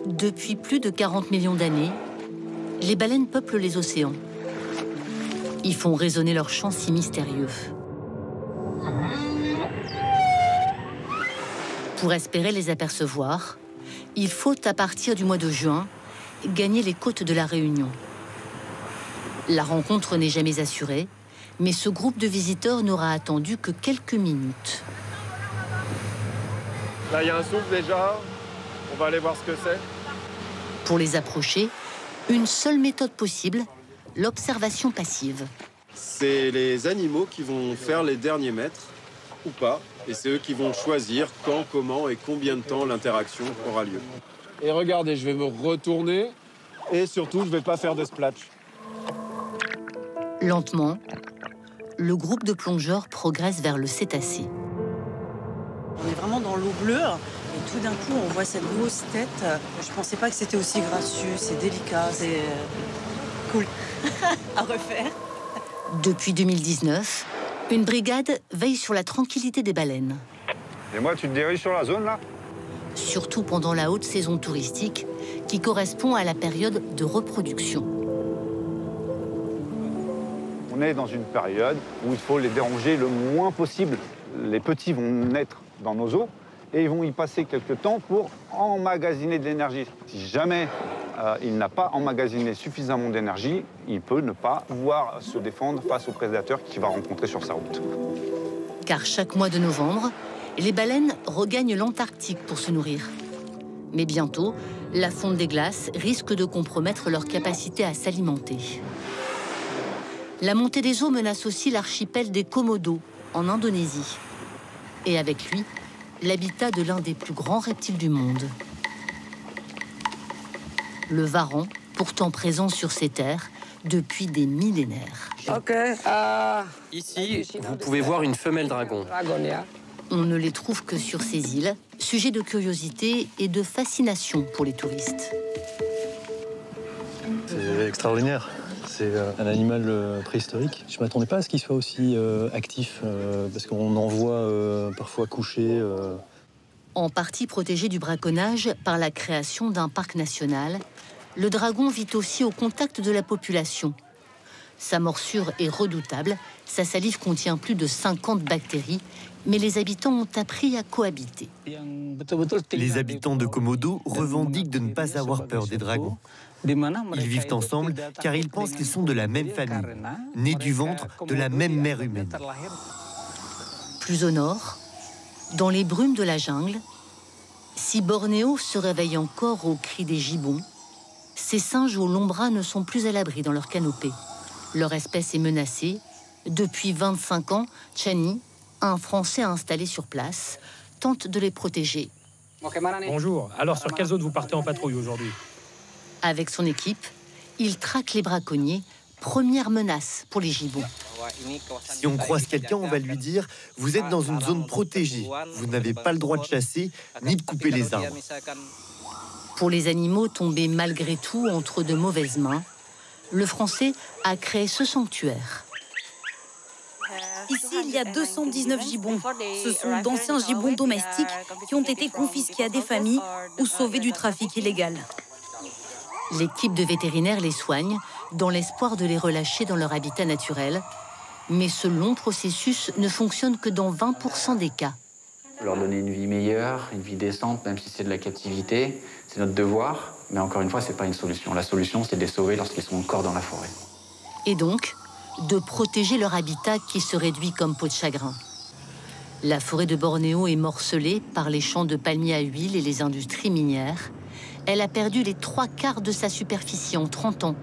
Depuis plus de 40 millions d'années, les baleines peuplent les océans. Ils font résonner leurs chants si mystérieux. Pour espérer les apercevoir, il faut, à partir du mois de juin, gagner les côtes de la Réunion. La rencontre n'est jamais assurée, mais ce groupe de visiteurs n'aura attendu que quelques minutes. Là, il y a un souffle déjà. On va aller voir ce que c'est. Pour les approcher, une seule méthode possible, l'observation passive. C'est les animaux qui vont faire les derniers mètres, ou pas. Et c'est eux qui vont choisir quand, comment et combien de temps l'interaction aura lieu. Et regardez, je vais me retourner. Et surtout, je ne vais pas faire de splash. Lentement, le groupe de plongeurs progresse vers le cétacé. On est vraiment dans l'eau bleue et tout d'un coup on voit cette grosse tête. Je pensais pas que c'était aussi gracieux, c'est délicat, c'est cool à refaire. Depuis 2019, une brigade veille sur la tranquillité des baleines. Et moi, tu te diriges sur la zone là? Surtout pendant la haute saison touristique qui correspond à la période de reproduction. On est dans une période où il faut les déranger le moins possible. Les petits vont naître dans nos eaux et ils vont y passer quelques temps pour emmagasiner de l'énergie. Si jamais il n'a pas emmagasiné suffisamment d'énergie, il peut ne pas pouvoir se défendre face aux prédateurs qu'il va rencontrer sur sa route. Car chaque mois de novembre, les baleines regagnent l'Antarctique pour se nourrir. Mais bientôt, la fonte des glaces risque de compromettre leur capacité à s'alimenter. La montée des eaux menace aussi l'archipel des Komodo, en Indonésie. Et avec lui, l'habitat de l'un des plus grands reptiles du monde. Le varan, pourtant présent sur ces terres depuis des millénaires. Ici, vous pouvez voir une femelle dragon. On ne les trouve que sur ces îles, sujet de curiosité et de fascination pour les touristes. C'est extraordinaire. C'est un animal préhistorique. Je ne m'attendais pas à ce qu'il soit aussi actif, parce qu'on en voit parfois coucher. En partie protégé du braconnage par la création d'un parc national, le dragon vit aussi au contact de la population. Sa morsure est redoutable, sa salive contient plus de 50 bactéries, mais les habitants ont appris à cohabiter. Les habitants de Komodo revendiquent de ne pas avoir peur des dragons. Ils vivent ensemble car ils pensent qu'ils sont de la même famille, nés du ventre de la même mère humaine. Plus au nord, dans les brumes de la jungle, si Bornéo se réveille encore au cri des gibbons, ces singes au long bras ne sont plus à l'abri dans leur canopée. Leur espèce est menacée. Depuis 25 ans, Chani, un Français installé sur place, tente de les protéger. Bonjour. Alors, sur quelle zone vous partez en patrouille aujourd'hui? Avec son équipe, il traque les braconniers, première menace pour les gibbons. Si on croise quelqu'un, on va lui dire « Vous êtes dans une zone protégée. Vous n'avez pas le droit de chasser ni de couper les arbres. » Pour les animaux tombés malgré tout entre de mauvaises mains, le Français a créé ce sanctuaire. Ici, il y a 219 gibbons. Ce sont d'anciens gibbons domestiques qui ont été confisqués à des familles ou sauvés du trafic illégal. L'équipe de vétérinaires les soigne dans l'espoir de les relâcher dans leur habitat naturel. Mais ce long processus ne fonctionne que dans 20% des cas. Leur donner une vie meilleure, une vie décente, même si c'est de la captivité, c'est notre devoir. Mais encore une fois, ce n'est pas une solution. La solution, c'est de les sauver lorsqu'ils sont encore dans la forêt. Et donc, de protéger leur habitat qui se réduit comme peau de chagrin. La forêt de Bornéo est morcelée par les champs de palmiers à huile et les industries minières. Elle a perdu les 3/4 de sa superficie en 30 ans.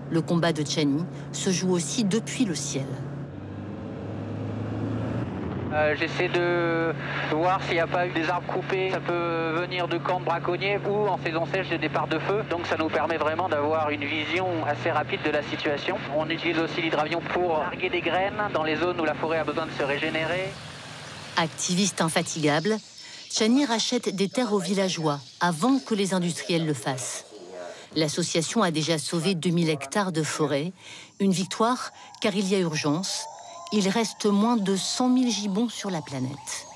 Le combat de Chani se joue aussi depuis le ciel. J'essaie de voir s'il n'y a pas eu des arbres coupés. Ça peut venir de camps de braconniers ou en saison sèche de départ de feu. Donc ça nous permet vraiment d'avoir une vision assez rapide de la situation. On utilise aussi l'hydravion pour larguer des graines dans les zones où la forêt a besoin de se régénérer. Activiste infatigable, Chani rachète des terres aux villageois avant que les industriels le fassent. L'association a déjà sauvé 2000 hectares de forêt. Une victoire car il y a urgence. Il reste moins de 100 000 gibbons sur la planète.